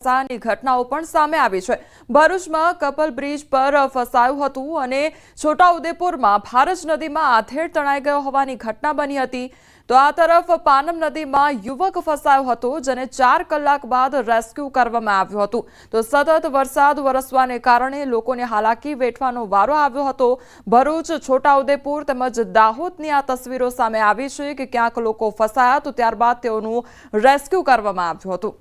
ની ઘટનાઓ પણ સામે આવી છે। ભરૂચમાં કપલ બ્રિજ પર ફસાયું હતું અને છોટાઉદેપુરમાં ભારજ નદીમાં આધેડ તણાઈ ગયો હોવાની ઘટના બની હતી। તો આ તરફ પાનમ નદીમાં યુવક ફસાયો હતો જેને 4 કલાક બાદ રેસ્ક્યુ કરવામાં આવ્યું હતું। તો સતત વરસાદ વરસવાને કારણે લોકોને હાલાકી વેઠવાનો વારો આવ્યો હતો। ભરૂચ, છોટાઉદેપુર તેમજ દાહોદની આ તસવીરો સામે આવી છે કે ક્યાંક લોકો ફસાયા તો ત્યારબાદ તેઓનું રેસ્ક્યુ કરવામાં આવ્યું હતું।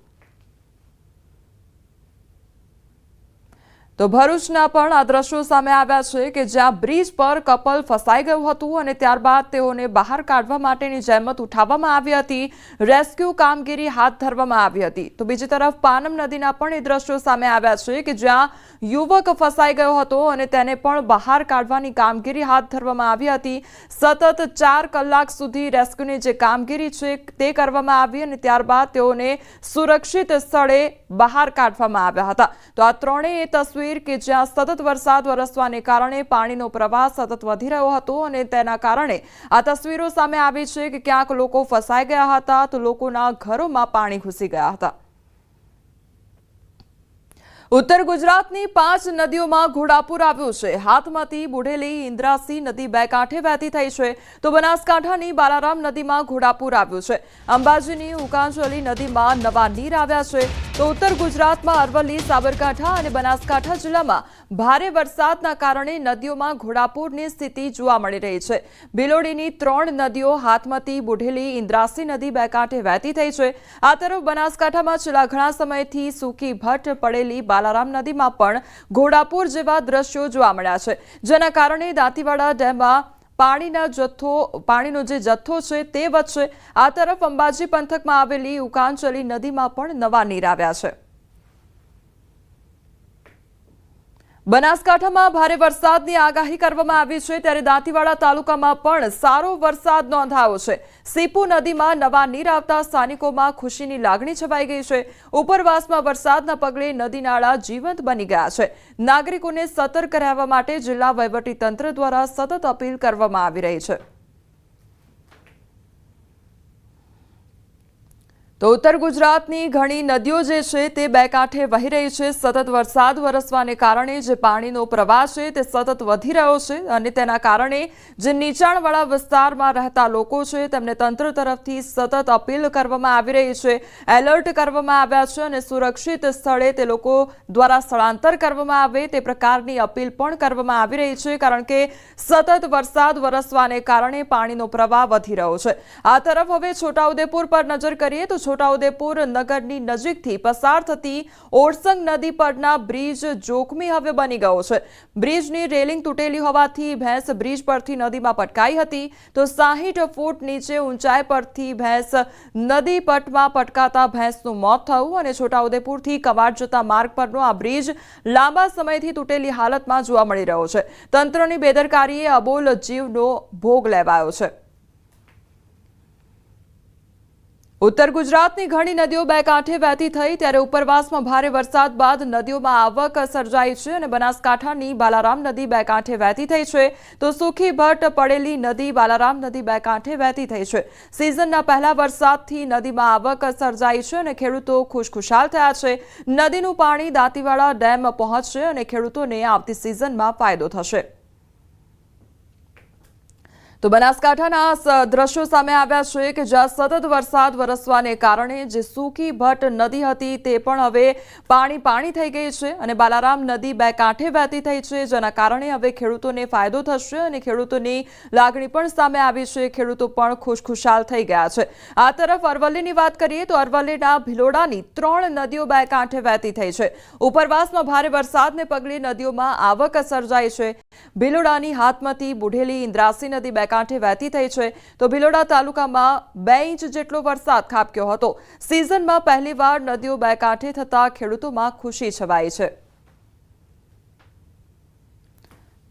તો ભરૂચના પણ આ દ્રશ્યો સામે આવ્યા છે કે જ્યાં બ્રિજ પર કપલ ફસાઈ ગયું હતું અને ત્યારબાદ તેઓને બહાર કાઢવા માટેની જહેમત ઉઠાવવામાં આવી હતી। રેસ્ક્યુ કામગીરી હાથ ધરવામાં આવી હતી। તો બીજી તરફ પાનમ નદીના પણ એ દ્રશ્યો સામે આવ્યા છે કે જ્યાં યુવક ફસાઈ ગયો હતો અને તેને પણ બહાર કાઢવાની કામગીરી હાથ ધરવામાં આવી હતી। સતત 4 કલાક સુધી રેસ્ક્યુની જે કામગીરી છે તે કરવામાં આવી અને ત્યારબાદ તેઓને સુરક્ષિત સ્થળે બહાર કાઢવામાં આવ્યા હતા। તો આ ત્રણેય તસવીર કે જ્યાં સતત વરસાદ વરસવાને કારણે પાણીનો પ્રવાહ સતત વધી રહ્યો હતો અને તેના કારણે આ તસવીરો સામે આવી છે કે ક્યાંક લોકો ફસાઈ ગયા હતા તો લોકોના ઘરોમાં પાણી ઘૂસી ગયા હતા। ઉત્તર ગુજરાતની 5 નદીઓમાં ઘોડાપૂર આવ્યું છે। હાથમતી, બુઢેલી, ઇન્દ્રાસી નદી બે કાંઠે વહેતી થઈ છે તો બનાસકાંઠાની બાલારામ નદીમાં ઘોડાપૂર આવ્યું છે। અંબાજીની ઉકાંચલી નદીમાં નવા નીર આવ્યા છે। તો ઉત્તર ગુજરાતમાં અરવલ્લી, સાબરકાંઠા અને બનાસકાંઠા જિલ્લામાં ભારે વરસાદના કારણે નદીઓમાં ઘોડાપૂરની સ્થિતિ જોવા મળી રહી છે। ભિલોડીની 3 નદીઓ હાથમતી, બુઢેલી, ઇન્દ્રાસી નદી બે કાંઠે વહેતી થઈ છે। આ તરફ બનાસકાંઠામાં છેલ્લા ઘણા સમયથી સૂકી ભટ્ટ પડેલી બાલારામ નદીમાં પણ ઘોડાપૂર જેવા દ્રશ્યો જોવા મળ્યા છે જેના કારણે દાંતીવાડા ડેમમાં પાણીનો જે જથ્થો છે તે વધશે। આ તરફ અંબાજી પંથકમાં આવેલી ઉકાંચલી નદીમાં પણ નવા નીર આવ્યા છે। બનાસકાંઠામાં ભારે વરસાદની આગાહી કરવામાં આવી છે ત્યારે દાંતીવાડા તાલુકામાં પણ સારો વરસાદ નોંધાયો છે। સીપુ નદીમાં નવા નીર આવતા સ્થાનિકોમાં ખુશીની લાગણી છવાઈ ગઈ છે। ઉપરવાસમાં વરસાદના પગલે નદી નાળા જીવંત બની ગયા છે। નાગરિકોને સતર્ક રહેવા માટે જિલ્લા વહીવટીતંત્ર દ્વારા સતત અપીલ કરવામાં આવી રહી છે। તો ઉત્તર ગુજરાતની ઘણી નદીઓ જે છે તે બે કાંઠે વહી રહી છે। સતત વરસાદ વરસવાને કારણે જે પાણીનો પ્રવાહ છે તે સતત વધી રહ્યો છે અને તેના કારણે જે નીચાણવાળા વિસ્તારમાં રહેતા લોકો છે તેમને તંત્ર તરફથી સતત અપીલ કરવામાં આવી રહી છે। એલર્ટ કરવામાં આવ્યા છે અને સુરક્ષિત સ્થળે તે લોકો દ્વારા સ્થળાંતર કરવામાં આવે તે પ્રકારની અપીલ પણ કરવામાં આવી રહી છે કારણ કે સતત વરસાદ વરસવાને કારણે પાણીનો પ્રવાહ વધી રહ્યો છે। આ તરફ હવે છોટાઉદેપુર પર નજર કરીએ તો છોટાઉદેપુર નગરની નજીકથી પસાર થતી ઓરસંગ નદી પરના બ્રિજ જોખમી હવે બની ગયો છે। બ્રિજની રેલિંગ તૂટેલી હોવાથી ભેંસ બ્રિજ પરથી નદીમાં પટકાઈ હતી તો 60 ફૂટ નીચે ઊંચાઈ પરથી ભેંસ નદી પટમાં પટકાતા ભેંસનું મોત થયું અને છોટાઉદેપુરથી કવાડ જતા માર્ગ પરનો આ બ્રિજ લાંબા સમયથી તૂટેલી હાલતમાં જોવા મળી રહ્યો છે। તંત્રની બેદરકારીએ અબોલ જીવનો ભોગ લેવાયો છે। ઉત્તર ગુજરાતની ઘણી નદીઓ બે કાંઠે વહેતી થઈ ત્યારે ઉપરવાસમાં ભારે વરસાદ બાદ નદીઓમાં આવક સર્જાઈ છે અને બનાસકાંઠાની બાલારામ નદી બે કાંઠે વહેતી થઈ છે તો સૂકી ભટ્ટ પડેલી નદી બાલારામ નદી બે કાંઠે વહેતી થઈ છે। સિઝનના પહેલા વરસાદથી નદીમાં આવક સર્જાઈ છે અને ખેડૂતો ખુશખુશાલ થયા છે। નદીનું પાણી દાંતીવાડા ડેમ પહોંચશે અને ખેડૂતોને આવતી સિઝનમાં ફાયદો થશે। તો બનાસકાંઠાના દ્રશ્યો સામે આવ્યા છે કે જ્યાં સતત વરસાદ વરસવાને કારણે જે સૂકી ભટ્ટ નદી હતી તે પણ હવે પાણી થઈ ગઈ છે અને બાલારામ નદી બે કાંઠે વહેતી થઈ છે જેના કારણે હવે ખેડૂતોને ફાયદો થશે અને ખેડૂતોની લાગણી પણ સામે આવી છે। ખેડૂતો પણ ખુશખુશાલ થઈ ગયા છે। આ તરફ અરવલ્લીની વાત કરીએ તો અરવલ્લીના ભિલોડાની 3 નદીઓ બે કાંઠે વહેતી થઈ છે। ઉપરવાસમાં ભારે વરસાદને પગલે નદીઓમાં આવક સર્જાઈ છે। ભિલોડાની હાથમતી, બુઢેલી, ઇન્દ્રાસી નદી બે કાંઠે વહેતી થઈ છે તો ભિલોડા તાલુકામાં 2 ઇંચ જેટલો વરસાદ ખાબક્યો હતો। સિઝનમાં પહેલીવાર નદીઓ બે કાંઠે થતા ખેડૂતોમાં ખુશી છવાઈ છે।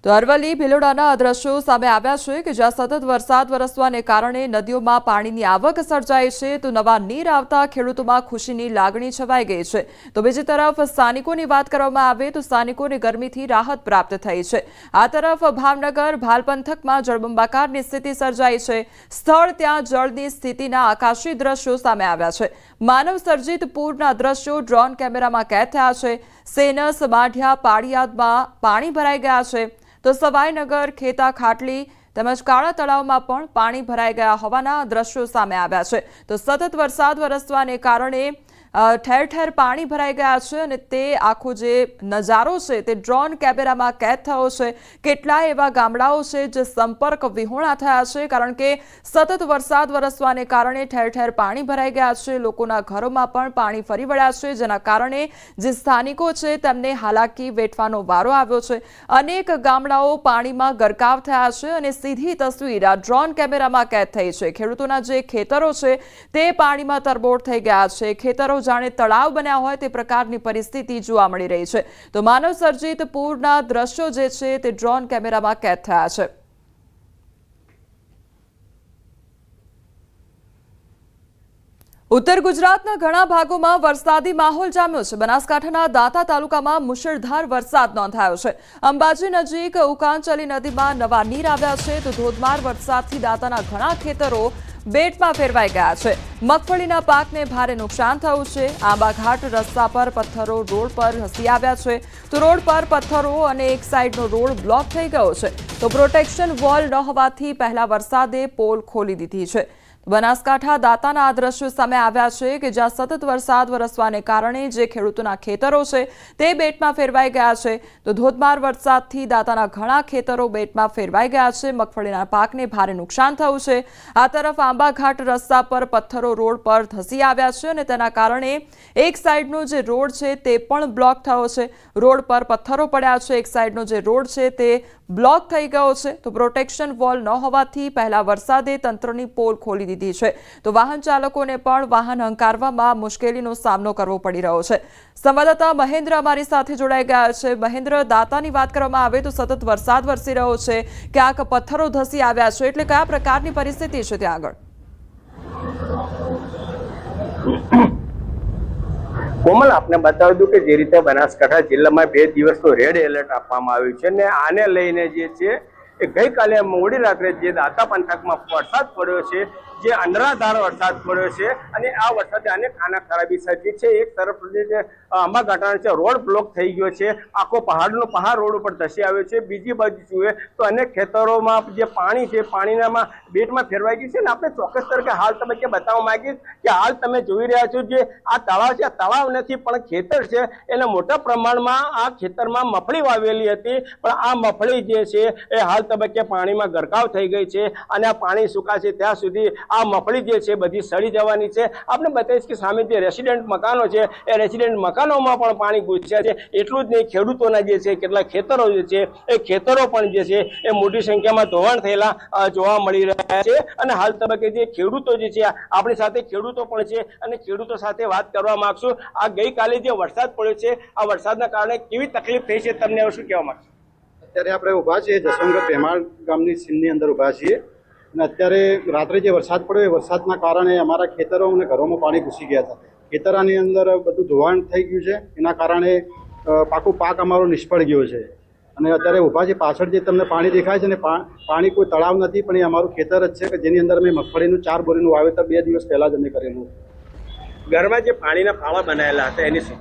તો અરવલ્લી ભિલોડાના દ્રશ્યો સામે આવ્યા છે કે જ્યાં સતત વરસાદ વરસવાને કારણે નદીઓમાં પાણીની આવક સર્જાઈ છે તો નવા નીર આવતા ખેડૂતોમાં ખુશીની લાગણી છવાઈ ગઈ છે તો બીજી તરફ સ્થાનિકોની વાત કરવામાં આવે તો સ્થાનિકોને ગરમીથી રાહત પ્રાપ્ત થઈ છે। આ તરફ ભાવનગર ભાલ પંથકમાં જળબંબાકારની સ્થિતિ સર્જાઈ છે। સ્થળ ત્યાં જળની સ્થિતિના આકાશી દ્રશ્યો સામે આવ્યા છે। માનવ સર્જિત પૂરના દ્રશ્યો ડ્રોન કેમેરામાં કેદ થયા છે। સેનસ માઢિયા પાળિયાદમાં પાણી ભરાઈ ગયા છે તો સવાઈનગર ખેતા ખાટલી તેમજ કાળા તળાવમાં પણ પાણી ભરાઈ ગયા હોવાના દ્રશ્યો સામે આવ્યા છે તો સતત વરસાદ વરસવાને કારણે ઠેર ઠેર પાણી ભરાઈ ગયા છે અને તે આખો જે નજારો છે તે ડ્રોન કેમેરામાં કેદ થયો છે। કેટલાય એવા ગામડાઓ છે જે સંપર્ક વિહોણા થયા છે કારણ કે સતત વરસાદ વરસવાને કારણે ઠેર ઠેર પાણી ભરાઈ ગયા છે। લોકોના ઘરોમાં પણ પાણી ફરી વળ્યા છે જેના કારણે જે સ્થાનિકો છે તેમને હાલાકી વેઠવાનો વારો આવ્યો છે। અનેક ગામડાઓ પાણીમાં ગરકાવ થયા છે અને સીધી તસવીર આ ડ્રોન કેમેરામાં કેદ થઈ છે। ખેડૂતોના જે ખેતરો છે તે પાણીમાં તરબોળ થઈ ગયા છે। ખેતરો જાણે તળાવ બન્યા હોય તે પ્રકારની પરિસ્થિતિ જોવા મળી રહી છે તો માનવ સર્જિત પૂરના દ્રશ્યો જે છે તે ડ્રોન કેમેરામાં કેદ થયા છે। ઉત્તર ગુજરાતના ઘણા ભાગોમાં વરસાદી માહોલ જામ્યો છે। બનાસકાંઠાના દાંતા તાલુકામાં મુશળધાર વરસાદ નોંધાયો છે। અંબાજી નજીક ઉકાંચલી નદીમાં નવા નીર આવ્યા છે તો ધોધમાર વરસાદથી દાંતાના ઘણા ખેતરો બેટમાં ફેરવાઈ ગયા છે। મગફળીના પાકને ભારે નુકસાન થયું છે। આંબાઘાટ રસ્તા પર પથ્થરો રોડ પર ધસી આવ્યા છે તો રોડ પર પથ્થરો અને એક સાઈડનો રોડ બ્લોક થઈ ગયો છે તો પ્રોટેક્શન વોલ ન હોવાથી પહેલા વરસાદે પોલ ખોલી દીધી છે। બનાસકાંઠા દાંતાના આ દ્રશ્યો સામે આવ્યા છે કે જ્યાં સતત વરસાદ વરસવાને કારણે જે ખેડૂતોના ખેતરો છે તે બેટમાં ફેરવાઈ ગયા છે તો ધોધમાર વરસાદથી દાંતાના ઘણા ખેતરો બેટમાં ફેરવાઈ ગયા છે। મગફળીના પાકને ભારે નુકસાન થયું છે। આ તરફ આંબાઘાટ રસ્તા પર પથ્થરો રોડ પર ધસી આવ્યા છે અને તેના કારણે એક સાઈડનો જે રોડ છે તે પણ બ્લોક થયો છે। રોડ પર પથ્થરો પડ્યા છે। એક સાઈડનો જે રોડ છે તે બ્લોક થઈ ગયો છે તો પ્રોટેક્શન વોલ ન હોવાથી પહેલા વરસાદે તંત્રની પોલ ખોલી દીધી છે તો વાહન ચાલકોને પણ વાહન હંકારવામાં મુશ્કેલીનો સામનો કરવો પડી રહ્યો છે। સંવાદદાતા મહેન્દ્ર અમારી સાથે જોડાઈ ગયા છે। મહેન્દ્ર, દાંતાની વાત કરવામાં આવે તો સતત વરસાદ વરસી રહ્યો છે, ક્યાંક પથ્થરો ધસી આવ્યા છે, એટલે કયા પ્રકારની પરિસ્થિતિ છે ત્યાં આગળ? કોમલ, આપને બતાવી દઉં કે જે રીતે બનાસકાંઠા જિલ્લામાં 2 દિવસનો રેડ એલર્ટ આપવામાં આવ્યું છે ને આને લઈને જે છે એ ગઈકાલે મોડી રાત્રે જે દાંતા પંથકમાં વરસાદ પડ્યો છે, જે અનરાધાર વરસાદ પડ્યો છે અને આ વરસાદે અનેક ખાના ખરાબી સર્જી છે। એક તરફ જે આંબાઘાટાનો છે રોડ બ્લોક થઈ ગયો છે, આખો પહાડ રોડ ઉપર ધસી આવ્યો છે। બીજી બાજુ જોઈએ તો અનેક ખેતરોમાં જે પાણી છે પાણીનામાં બેટમાં ફેરવાઈ ગયું છે ને આપણે ચોક્કસ તરીકે હાલ તબક્કે બતાવવા માંગીશ કે હાલ તમે જોઈ રહ્યા છો જે આ તળાવ છે, તળાવ નથી પણ ખેતર છે, એને મોટા પ્રમાણમાં આ ખેતરમાં મગફળી વાવેલી હતી પણ આ મગફળી જે છે એ હાલ તબક્કે પાણીમાં ગરકાવ થઈ ગઈ છે અને આ પાણી સુકાશે ત્યાં સુધી આ મગફળી જે છે બધી સડી જવાની છે। આપણે બતાવીશ કે સામે જે રેસિડેન્ટ મકાનો છે એ રેસિડેન્ટ મકાનોમાં પણ પાણી ઘૂસ્યા છે। એટલું જ નહીં, ખેડૂતોના જે છે કેટલાક ખેતરો જે છે એ ખેતરો પણ જે છે એ મોટી સંખ્યામાં ધોવાણ થયેલા જોવા મળી રહ્યા છે અને હાલ તબક્કે જે ખેડૂતો જે છે આપણી સાથે ખેડૂતો પણ છે અને ખેડૂતો સાથે વાત કરવા માંગશું। આ ગઈકાલે જે વરસાદ પડ્યો છે આ વરસાદના કારણે કેવી તકલીફ થઈ છે તમને શું કહેવા માંગશો? અત્યારે આપણે ઊભા છીએ જસવંત પ્રેમાળ ગામની સીમની અંદર ઊભા છીએ અને અત્યારે રાત્રે જે વરસાદ પડ્યો એ વરસાદના કારણે અમારા ખેતરો અને ઘરોમાં પાણી ઘૂસી ગયા હતા। ખેતરાની અંદર બધું ધોવાણ થઈ ગયું છે, એના કારણે પાક અમારો નિષ્ફળ ગયો છે અને અત્યારે ઊભા છે પાછળ જે તમને પાણી દેખાય છે ને પાણી કોઈ તળાવ નથી પણ એ અમારું ખેતર જ છે કે જેની અંદર અમે મગફળીનું 4 બોરીનું વાવેતર 2 દિવસ પહેલા જ અમે કરેલું। ઘરમાં જે પાણીના પાળા બનાવેલા હતા એની શું?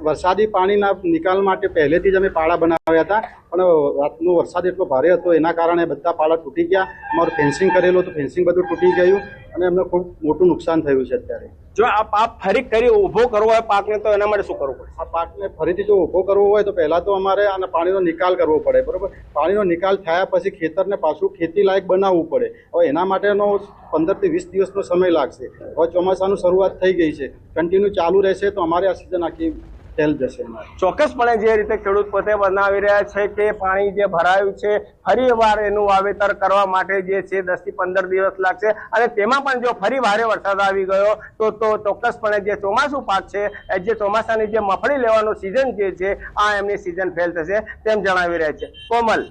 વરસાદી પાણીના નિકાલ માટે પહેલેથી જ અમે પાળા બનાવ્યા હતા પણ રાતનો વરસાદ એટલો ભારે હતો એના કારણે બધા પાળા તૂટી ગયા। અમારું ફેન્સિંગ કરેલું હતું, ફેન્સિંગ બધું તૂટી ગયું અને અમને ખૂબ મોટું નુકસાન થયું છે। અત્યારે જો આ પાક ફરી કરી ઊભો કરવો હોય પાકને તો એના માટે શું કરવું પડે? આ પાકને ફરીથી જો ઊભો કરવો હોય તો પહેલા તો અમારે આના પાણીનો નિકાલ કરવો પડે, બરોબર? પાણીનો નિકાલ થયા પછી ખેતરને પાછું ખેતી લાયક બનાવવું પડે। હવે એના માટેનો 15 થી 20 દિવસનો સમય લાગશે। હવે ચોમાસાનું શરૂઆત થઈ ગઈ છે, કન્ટિન્યુ ચાલુ રહેશે તો અમારે આ સિઝન આખી થયેલ જશે અમારે. ચોક્કસપણે જે રીતે ખેડૂત પોતે બનાવી રહ્યા છે કે પાણી જે ભરાયું છે ફરી વાર એનું વાવેતર કરવા માટે જે છે 10 થી 15 દિવસ લાગશે અને તેમાં પણ જો ફરી ભારે વરસાદ આવી ગયો તો ચોક્કસપણે જે ચોમાસું પાક છે જે ચોમાસાની જે મગફળી લેવાનો સિઝન જે છે આ એમની સિઝન ફેલ થશે તેમ જણાવી રહ્યા છે. કોમલ.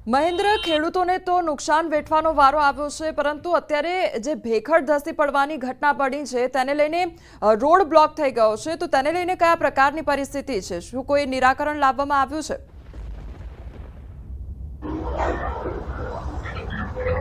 મહેન્દ્ર, ખેડૂતોને તો નુકસાન વેઠવાનો વારો આવ્યો છે, પરંતુ અત્યારે જે ભેખડ ધસી પડવાની ઘટના બની છે તેને લઈને રોડ બ્લોક થઈ ગયો છે, તો તેને લઈને કયા પ્રકારની પરિસ્થિતિ છે? શું કોઈ નિરાકરણ લાવવામાં આવ્યું છે?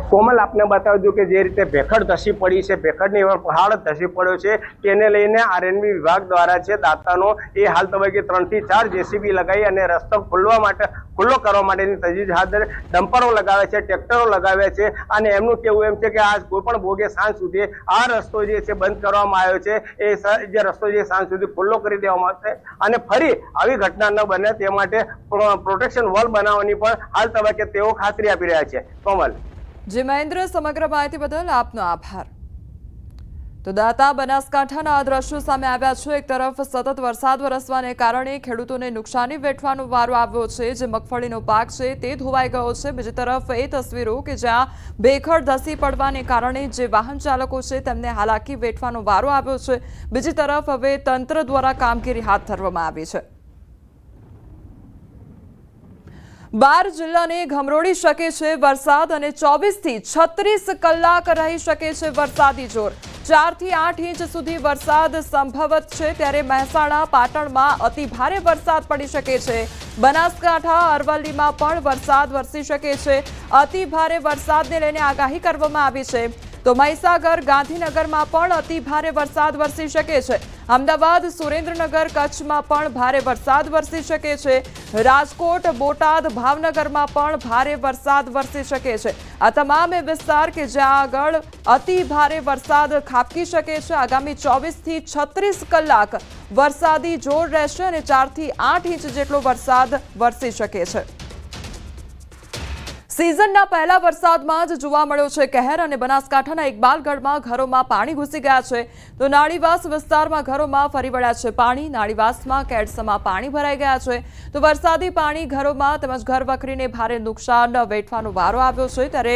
કોમલ, આપને બતાવી દઉં કે જે રીતે ભેખડ ધસી પડી છે, ભેખડની પહાડ ધસી પડ્યો છે, તેને લઈને આરએનબી વિભાગ દ્વારા છે દાતાનો એ હાલ તબક્કે 3 થી 4 જેસીબી લગાવી અને રસ્તો ખુલ્લો કરવા માટેની તજવીજ હાથ ધરી ડમ્પરો લગાવે છે, ટ્રેક્ટરો લગાવ્યા છે અને એમનું કહેવું એમ છે કે આજ કોઈ પણ ભોગે સાંજ સુધી આ રસ્તો જે છે બંધ કરવામાં આવ્યો છે. એ જે રસ્તો જે સાંજ સુધી ખુલ્લો કરી દેવામાં આવશે અને ફરી આવી ઘટના ન બને તે માટે પ્રોટેક્શન વોલ બનાવવાની પણ હાલ તબક્કે તેઓ ખાતરી આપી રહ્યા છે. કોમલ. જી મહેન્દ્ર, સમગ્ર માહિતી બદલ આપનો આભાર. તો દાતા બનાસકાંઠાના આ દ્રશ્યો સામે આવ્યા છે. એક તરફ સતત વરસાદ વરસવાને કારણે ખેડૂતોને નુકસાની વેઠવાનો વારો આવ્યો છે. જે મગફળીનો પાક છે તે ધોવાઈ ગયો છે. બીજી તરફ એ તસવીરો કે જ્યાં ભેખડ ધસી પડવાને કારણે જે વાહન ચાલકો છે તેમને હાલાકી વેઠવાનો વારો આવ્યો છે. બીજી તરફ હવે તંત્ર દ્વારા કામગીરી હાથ ધરવામાં આવી છે. 12 જિલ્લાને ઘમરોળી શકે છે વરસાદ અને 24 થી 36 કલાક રહી શકે છે વરસાદી જોર. 4 થી 8 ઇંચ સુધી વરસાદ સંભવત છે. ત્યારે મહેસાણા, પાટણમાં અતિ ભારે વરસાદ પડી શકે છે. બનાસકાંઠા, અરવલ્લીમાં પણ વરસાદ વરસી શકે છે. અતિ ભારે વરસાદને લઈને આગાહી કરવામાં આવી છે. તો મહીસાગર, ગાંધીનગરમાં પણ અતિ ભારે વરસાદ વરસી શકે છે. અમદાવાદ, સુરેન્દ્રનગર, કચ્છમાં પણ ભારે વરસાદ વરસી શકે છે. રાજકોટ, બોટાદ, ભાવનગરમાં પણ ભારે વરસાદ વરસી શકે છે. આ તમામ વિસ્તાર કે જ્યાં આગળ અતિ ભારે વરસાદ ખાબકી શકે છે. આગામી 24 થી 36 કલાક વરસાદી જોર રહેશે અને 4 થી 8 ઇંચ જેટલો વરસાદ વરસી શકે છે. સિઝનના પહેલા વરસાદમાં જ જોવા મળ્યો છે કહેર અને બનાસકાંઠાના ઇકબાલગઢમાં ઘરોમાં પાણી ઘૂસી ગયા છે. તો નાળીવાસ વિસ્તારમાં ઘરોમાં ફરી વળ્યા છે પાણી. નાળીવાસમાં કેડસમાં પાણી ભરાઈ ગયા છે. તો વરસાદી પાણી ઘરોમાં તેમજ ઘરવખરીને ભારે નુકસાન વેઠવાનો વારો આવ્યો છે. ત્યારે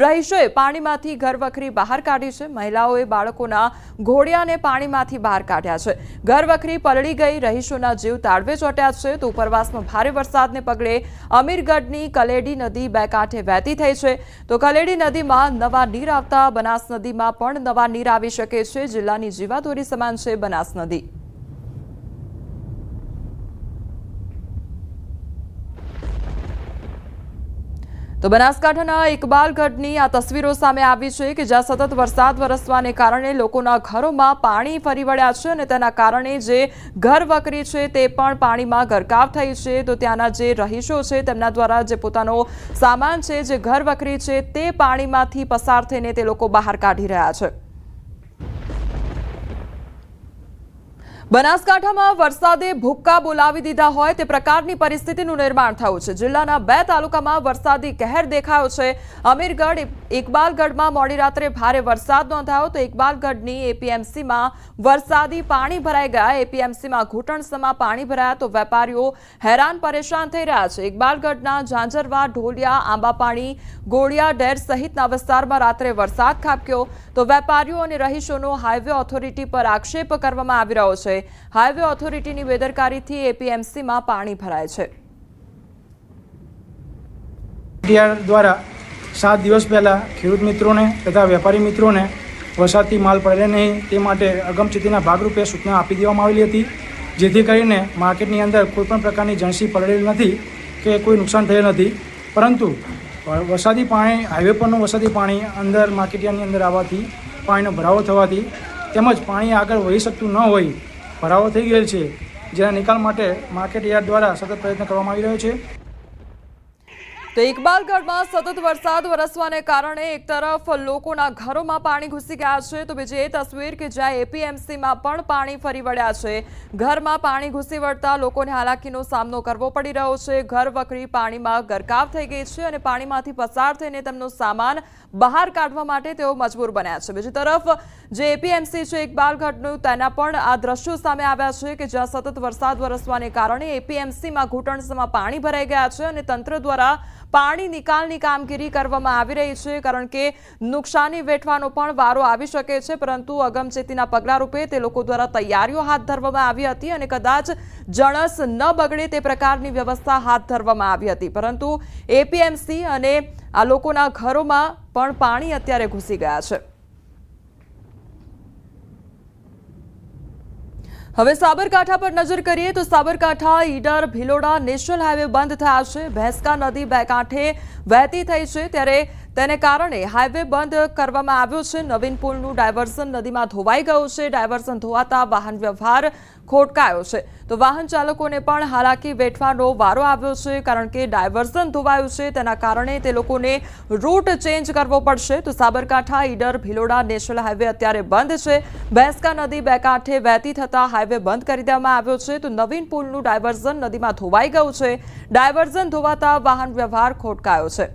રહીશોએ પાણીમાંથી ઘરવખરી બહાર કાઢી છે. મહિલાઓએ બાળકોના ઘોડિયાને પાણીમાંથી બહાર કાઢ્યા છે. ઘરવખરી પલળી ગઈ, રહીશોના જીવ તાળવે ચોટ્યા છે. તો ઉપરવાસમાં ભારે વરસાદને પગલે અમીરગઢની કલેડી નદી બે કાંઠે વહેતી થઈ છે. તો કલેડી નદીમાં નવા નીર આવતા બનાસ નદીમાં પણ નવા નીર આવી શકે છે. જિલ્લાની જીવાદોરી સમાન છે બનાસ નદી. તો બનાસકાંઠાના ઇકબાલગઢની આ તસવીરો સામે આવી છે કે જ્યાં સતત વરસાદ વરસવાને કારણે લોકોના ઘરોમાં પાણી ફરી વળ્યા છે અને તેના કારણે જે ઘરવખરી છે તે પણ પાણીમાં ગરકાવ થઈ છે. તો ત્યાંના જે રહીશો છે તેમના દ્વારા જે પોતાનો સામાન છે, જે ઘરવખરી છે તે પાણીમાંથી પસાર થઈને તે લોકો બહાર કાઢી રહ્યા છે. બનાસકાંઠામાં વરસાદે ભૂક્કા બોલાવી દીધા હોય તે પ્રકારની પરિસ્થિતિનું નિર્માણ થયું છે. જિલ્લાના 2 તાલુકામાં વરસાદી કહેર દેખાયો છે. અમીરગઢ, ઇકબાલગઢમાં મોડી રાત્રે ભારે વરસાદ નોંધાયો. તો ઇકબાલગઢની એપીએમસીમાં વરસાદી પાણી ભરાઈ ગયા. એપીએમસીમાં ઘૂંટણસમાં પાણી ભરાયા. તો વેપારીઓ હેરાન પરેશાન થઈ રહ્યા છે. ઇકબાલગઢના ઝાંઝરવા, ઢોલિયા, આંબાપાણી, ગોળિયા ડેર સહિતના વિસ્તારમાં રાત્રે વરસાદ ખાબક્યો. તો વેપારીઓ અને રહીશોનો હાઈવે ઓથોરિટી પર આક્ષેપ કરવામાં આવી રહ્યો છે. હાઈવે ઓથોરિટીની બેદરકારીથી એપીએમસીમાં પાણી ભરાય છે. દ્વારા 7 દિવસ પહેલા ખેડૂત મિત્રોને તથા વેપારી મિત્રોને વરસાદથી માલ પડે નહીં તે માટે અગમચેતીના ભાગરૂપે સૂચના આપી દેવામાં આવેલી હતી. જેથી કરીને માર્કેટની અંદર કોઈપણ પ્રકારની જણસી પડેલી નથી કે કોઈ નુકસાન થયેલ નથી. પરંતુ વરસાદી પાણી, હાઈવે પરનું વરસાદી પાણી અંદર માર્કેટયાર્ડની અંદર આવવાથી પાણીનો ભરાવો થવાથી તેમજ પાણી આગળ વહી શકતું ન હોય, ભરાવો થઈ ગયેલ છે, જેના નિકાલ માટે માર્કેટયાર્ડ દ્વારા સતત પ્રયત્ન કરવામાં આવી રહ્યો છે. તો ઇકબાલગઢમાં સતત વરસાદ વરસવાને કારણે એક તરફ લોકોના ઘરોમાં પાણી ઘૂસી ગયા છે. તો બીજી એ તસવીર કે જ્યાં એપીએમસીમાં પણ પાણી ફરી વળ્યા છે. ઘરમાં પાણી ઘૂસી વળતા લોકોને હાલાકીનો સામનો કરવો પડી રહ્યો છે. ઘરવખરી પાણીમાં ગરકાવ થઈ ગઈ છે અને પાણીમાંથી પસાર થઈને તેમનો સામાન બહાર કાઢવા માટે તેઓ મજબૂર બન્યા છે। બીજી તરફ જે એપીએમસી છે ઇકબાલગઢનું તેના પણ આ દ્રશ્યો સામે આવ્યા છે કે જ્યાં સતત વરસાદ વરસવાને કારણે એપીએમસીમાં ઘૂંટણસમાં પાણી ભરાઈ ગયા છે અને તંત્ર દ્વારા પાણી નિકાલની કામગીરી કરવામાં આવી રહી છે, કારણ કે નુકસાની વેઠવાનો પણ વારો આવી શકે છે। પરંતુ અગમચેતીના પગલા રૂપે તે લોકો દ્વારા તૈયારીઓ હાથ ધરવામાં આવી હતી અને કદાચ જણસ ન બગડે તે પ્રકારની વ્યવસ્થા હાથ ધરવામાં આવી હતી, પરંતુ એપીએમસી અને આ લોકોના ઘરોમાં પણ પાણી અત્યારે ઘૂસી ગયા છે। હવે સાબરકાંઠા પર નજર કરીએ તો સાબરકાંઠા ઈડર ભિલોડા નેશનલ હાઈવે બંધ થયા છે। ભેંસકા નદી બે કાંઠે વહેતી થઈ છે, ત્યારે તેને કારણે હાઈવે બંધ કરવામાં આવ્યો છે। નવીન પુલનું ડાયવર્ઝન નદીમાં ધોવાઈ ગયું છે। ડાયવર્ઝન ધોવાતા વાહન વ્યવહાર ખોટકાયો છે, તો વાહન ચાલકોને પણ હાલાકી વેઠવાનો વારો આવ્યો છે, કારણ કે ડાયવર્ઝન ધોવાયું છે। તેના કારણે તે લોકોને રૂટ ચેન્જ કરવો પડશે। તો સાબરકાંઠા ઈડર ભિલોડા નેશનલ હાઈવે અત્યારે બંધ છે। ભેંસકા નદી બે કાંઠે વહેતી થતા હાઈવે બંધ કરી દેવામાં આવ્યો છે, તો નવીન પુલનું ડાયવર્ઝન નદીમાં ધોવાઈ ગયું છે। ડાયવર્ઝન ધોવાતા વાહન વ્યવહાર ખોટકાયો છે।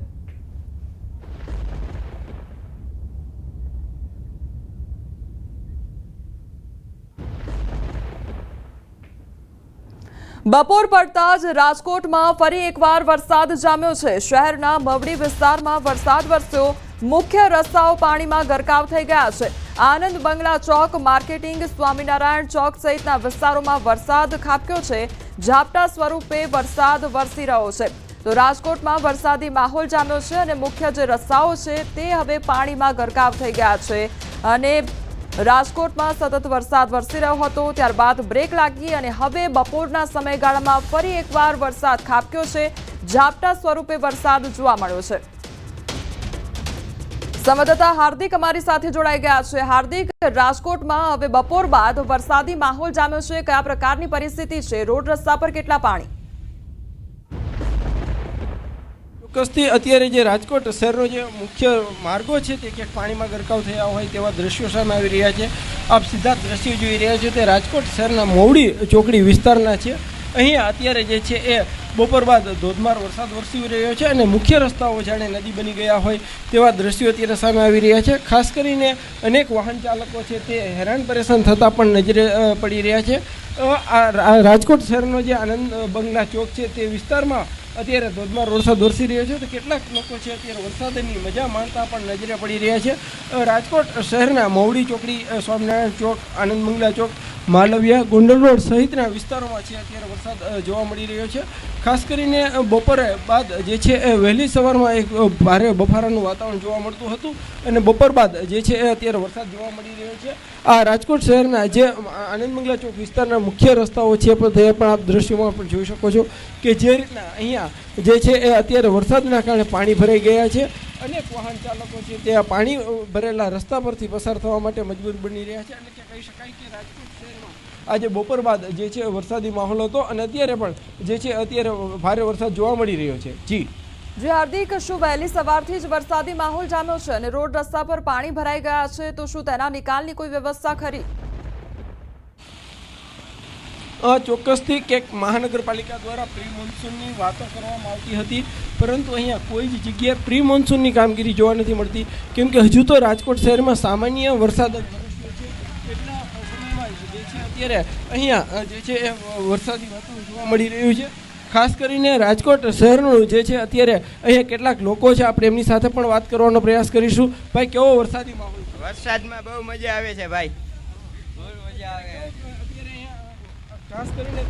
બપોર પડતા જ રાજકોટમાં ફરી એકવાર વરસાદ જામ્યો છે। શહેરના મવડી વિસ્તારમાં વરસાદ વરસ્યો। મુખ્ય રસ્તાઓ પાણીમાં ગરકાવ થઈ ગયા છે। આનંદ બંગલા ચોક, માર્કેટિંગ, સ્વામિનારાયણ ચોક સહિતના વિસ્તારોમાં વરસાદ ખાબક્યો છે। ઝાપટા સ્વરૂપે વરસાદ વરસી રહ્યો છે, તો રાજકોટમાં વરસાદી માહોલ જામ્યો છે અને મુખ્ય જે રસ્તાઓ છે તે હવે પાણીમાં ગરકાવ થઈ ગયા છે અને રાજકોટમાં સતત વરસાદ વરસી રહ્યો હતો, ત્યારબાદ બ્રેક લાગી અને હવે બપોરના સમયગાળામાં ફરી એકવાર વરસાદ ખાબક્યો છે। ઝાપટા સ્વરૂપે વરસાદ જોવા મળ્યો છે। સંવાદદાતા હાર્દિક અમારી સાથે જોડાઈ ગયા છે। હાર્દિક, રાજકોટમાં હવે બપોર બાદ વરસાદી માહોલ જામ્યો છે, કયા પ્રકારની પરિસ્થિતિ છે? રોડ રસ્તા પર કેટલા પાણી? ચોક્કસથી અત્યારે જે રાજકોટ શહેરનો જે મુખ્ય માર્ગો છે તે ક્યાંક પાણીમાં ગરકાવ થયા હોય તેવા દ્રશ્યો સામે આવી રહ્યા છે। આપ સીધા દ્રશ્યો જોઈ રહ્યા છો તે રાજકોટ શહેરના મોવડી ચોકડી વિસ્તારના છે। અહીંયા અત્યારે જે છે એ બપોર બાદ ધોધમાર વરસાદ વરસી રહ્યો છે અને મુખ્ય રસ્તાઓ જાણે નદી બની ગયા હોય તેવા દ્રશ્યો અત્યારે સામે આવી રહ્યા છે। ખાસ કરીને અનેક વાહન ચાલકો છે તે હેરાન પરેશાન થતાં પણ નજરે પડી રહ્યા છે। આ રાજકોટ શહેરનો જે આનંદ બંગલા ચોક છે તે વિસ્તારમાં અત્યારે ધોધમાર વરસાદ વરસી રહ્યો છે, તો કેટલાક લોકો છે અત્યારે વરસાદની મજા માણતા પણ નજરે પડી રહ્યા છે। રાજકોટ શહેરના મવડી ચોકડી, સ્વામિનારાયણ ચોક, આનંદ બંગલા ચોક, માલવિયા, ગોંડલ રોડ સહિતના વિસ્તારોમાં છે અત્યારે વરસાદ જોવા મળી રહ્યો છે। ખાસ કરીને બપોરે બાદ જે છે એ વહેલી સવારમાં એક ભારે બફારાનું વાતાવરણ જોવા મળતું હતું અને બપોર બાદ જે છે એ અત્યારે વરસાદ જોવા મળી રહ્યો છે। આ રાજકોટ શહેરના જે આનંદ બંગલા ચોક વિસ્તારના મુખ્ય રસ્તાઓ છે તે પણ આપ દ્રશ્યોમાં પણ જોઈ શકો છો કે જે રીતના અહીંયા જે છે એ અત્યારે વરસાદના કારણે પાણી ભરાઈ ગયા છે। અનેક વાહન ચાલકો છે તે આ પાણી ભરેલા રસ્તા પરથી પસાર થવા માટે મજબૂર બની રહ્યા છે। એટલે કે કહી શકાય કે રાજકોટ શહેરમાં આજે બપોર બાદ જે છે વરસાદી માહોલ હતો અને અત્યારે પણ જે છે અત્યારે ભારે વરસાદ જોવા મળી રહ્યો છે। જી હાર્દિક, શું વહેલી સવારથી જ વરસાદી માહોલ જામ્યો છે અને રોડ રસ્તા પર પાણી ભરાઈ ગયા છે, તો શું તેના નિકાલની કોઈ વ્યવસ્થા ખરી? ચોક્કસથી ક્યાંક મહાનગરપાલિકા દ્વારા પ્રી મોન્સૂનની વાતો કરવામાં આવતી હતી, પરંતુ અહીંયા કોઈ જ જગ્યાએ પ્રી મોન્સૂનની કામગીરી જોવા નથી મળતી, કેમ કે હજુ તો રાજકોટ શહેરમાં સામાન્ય વરસાદ જ વરસ્યો છે। એટલા સમયમાં જે છે અત્યારે અહીંયા જે છે એ વરસાદી વાતાવરણ જોવા મળી રહ્યું છે। ખાસ કરીને રાજકોટ શહેરનું જે છે અત્યારે અહીંયા કેટલાક લોકો છે, આપણે એમની સાથે પણ વાત કરવાનો પ્રયાસ કરીશું। ભાઈ, કેવો વરસાદી માહોલ? વરસાદમાં બહુ મજા આવે છે ભાઈ, બહુ મજા આવે। ખાસ કરીને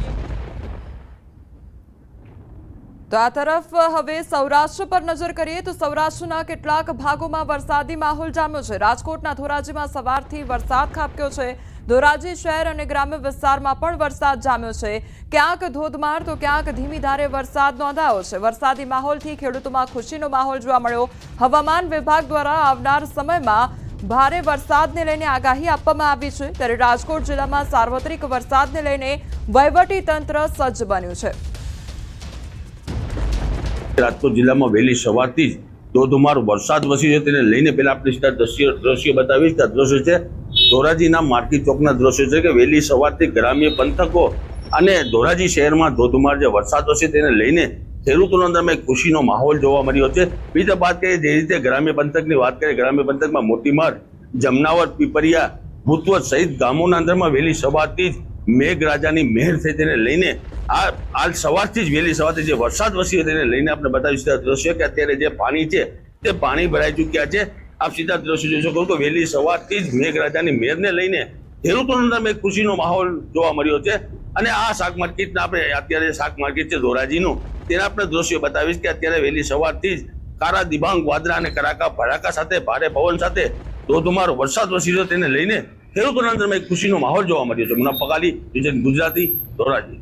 તો આ તરફ હવે સૌરાષ્ટ્ર પર નજર કરીએ તો સૌરાષ્ટ્રના કેટલાક ભાગોમાં વરસાદી માહોલ જામ્યો છે। રાજકોટના ધોરાજીમાં સવારથી વરસાદ ખાબક્યો છે। ધોરાજી શહેર અને ગ્રામ્ય વિસ્તારમાં પણ વરસાદ જામ્યો છે। ક્યાંક ધોધમાર તો ક્યાંક ધીમી ધારે વરસાદ નોંધાયો છે। વરસાદી માહોલથી ખેડૂતોમાં ખુશીનો માહોલ જોવા મળ્યો। હવામાન વિભાગ દ્વારા આવનાર સમયમાં ભારે વરસાદને લઈને આગાહી આપવામાં આવી છે, ત્યારે રાજકોટ જિલ્લામાં સાર્વત્રિક વરસાદને લઈને વહીવટી તંત્ર સજ્જ બન્યું છે। રાજકોટ જિલ્લામાં વહેલી સવારથી જ ધોધમાર વરસાદ વરસી છે, તેને લઈને પહેલા આપણે સીધા દ્રશ્ય બતાવીશ। આ દ્રશ્ય છે ધોરાજીના માર્કેટ ચોકના દ્રશ્યો છે કે વહેલી સવારથી ગ્રામ્ય પંથકો અને ધોરાજી શહેરમાં ધોધમાર જે વરસાદ વરસે તેને લઈને ખેડૂતોના અંદરમાં એક ખુશીનો માહોલ જોવા મળ્યો છે. બીજી વાત કરીએ જે રીતે ગ્રામ્ય પંથકની વાત કરીએ, ગ્રામ્ય પંથકમાં મોટીમાર, જમનાવર, પીપરિયા, ભૂતવત સહિત ગામોના અંદરમાં વહેલી સવારથી જ મેઘરાજાની મહેર થઈ તેને લઈને હાલ સવારથી જ વહેલી સવારથી જે વરસાદ વરસ્યો તેને લઈને આપણે બતાવી સીધા દ્રશ્ય કે અત્યારે જે પાણી છે તે પાણી ભરાઈ ચૂક્યા છે. આપ સીધા દ્રશ્ય જોઈ શકો તો વહેલી સવારથી જ મેઘરાજાની મહેરને લઈને ખેડૂતોના અંદરમાં એક ખુશીનો માહોલ જોવા મળ્યો છે. અને આ શાક માર્કેટના આપણે અત્યારે શાક માર્કેટ છે ધોરાજીનું, તેના આપણે દ્રશ્યો બતાવીશ કે અત્યારે વહેલી સવારથી જ કારા દિબાંગ વાદળા અને કડાકા ભડાકા સાથે ભારે પવન સાથે ધોધમાર વરસાદ વરસી રહ્યો તેને લઈને ખેડૂતોના અંદરમાં એક ખુશીનો માહોલ જોવા મળ્યો છે. મુનાફ પગાલી, ગુજરાતી, ધોરાજી.